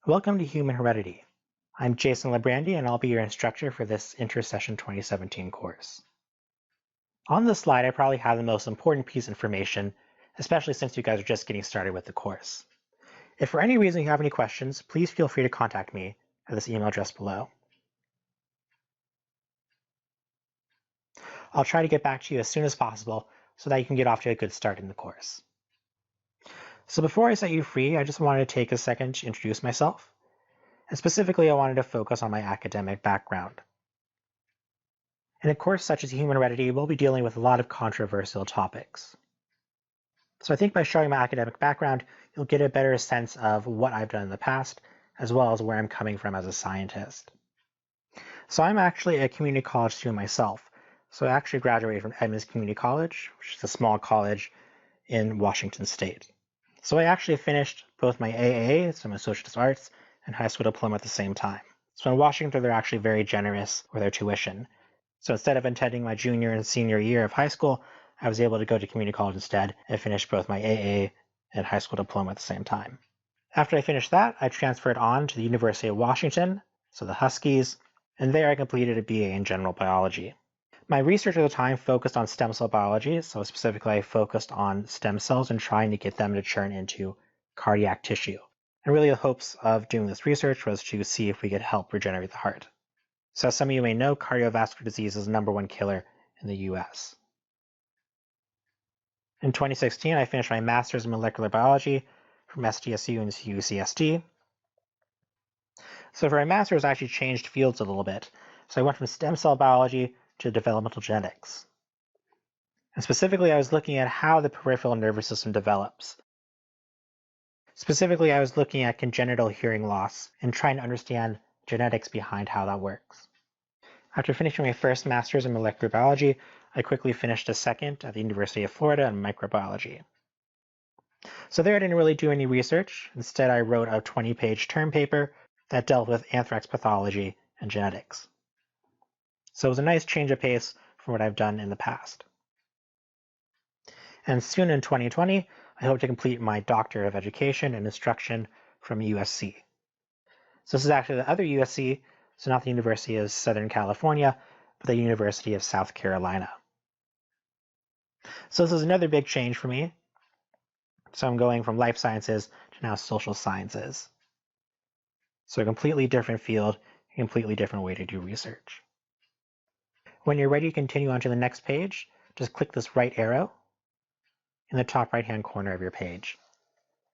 Welcome to Human Heredity. I'm Jason Labrandi, and I'll be your instructor for this Intersession 2017 course. On this slide, I probably have the most important piece of information, especially since you guys are just getting started with the course. If for any reason you have any questions, please feel free to contact me at this email address below. I'll try to get back to you as soon as possible so that you can get off to a good start in the course. So before I set you free, I just wanted to take a second to introduce myself. And specifically, I wanted to focus on my academic background. In a course such as Human Heredity, we'll be dealing with a lot of controversial topics. So I think by showing my academic background, you'll get a better sense of what I've done in the past, as well as where I'm coming from as a scientist. So I'm actually a community college student myself. So I actually graduated from Edmonds Community College, which is a small college in Washington State. So I actually finished both my AA, so my Socialist Arts, and high school diploma at the same time. So in Washington, they're actually very generous with their tuition. So instead of attending my junior and senior year of high school, I was able to go to community college instead and finish both my AA and high school diploma at the same time. After I finished that, I transferred on to the University of Washington, so the Huskies, and there I completed a BA in general biology. My research at the time focused on stem cell biology, so specifically I focused on stem cells and trying to get them to turn into cardiac tissue. And really the hopes of doing this research was to see if we could help regenerate the heart. So as some of you may know, cardiovascular disease is the #1 killer in the US. In 2016, I finished my master's in molecular biology from SDSU and UCSD. So for my master's, I actually changed fields a little bit. So I went from stem cell biology to developmental genetics. And specifically, I was looking at how the peripheral nervous system develops. Specifically, I was looking at congenital hearing loss and trying to understand genetics behind how that works. After finishing my first master's in molecular biology, I quickly finished a second at the University of Florida in microbiology. So there I didn't really do any research. Instead, I wrote a 20-page term paper that dealt with anthrax pathology and genetics. So it was a nice change of pace from what I've done in the past. And soon in 2020, I hope to complete my Doctor of Education and Instruction from USC. So this is actually the other USC, so not the University of Southern California, but the University of South Carolina. So this is another big change for me. So I'm going from life sciences to now social sciences. So a completely different field, a completely different way to do research. When you're ready to continue on to the next page, just click this right arrow in the top right-hand corner of your page.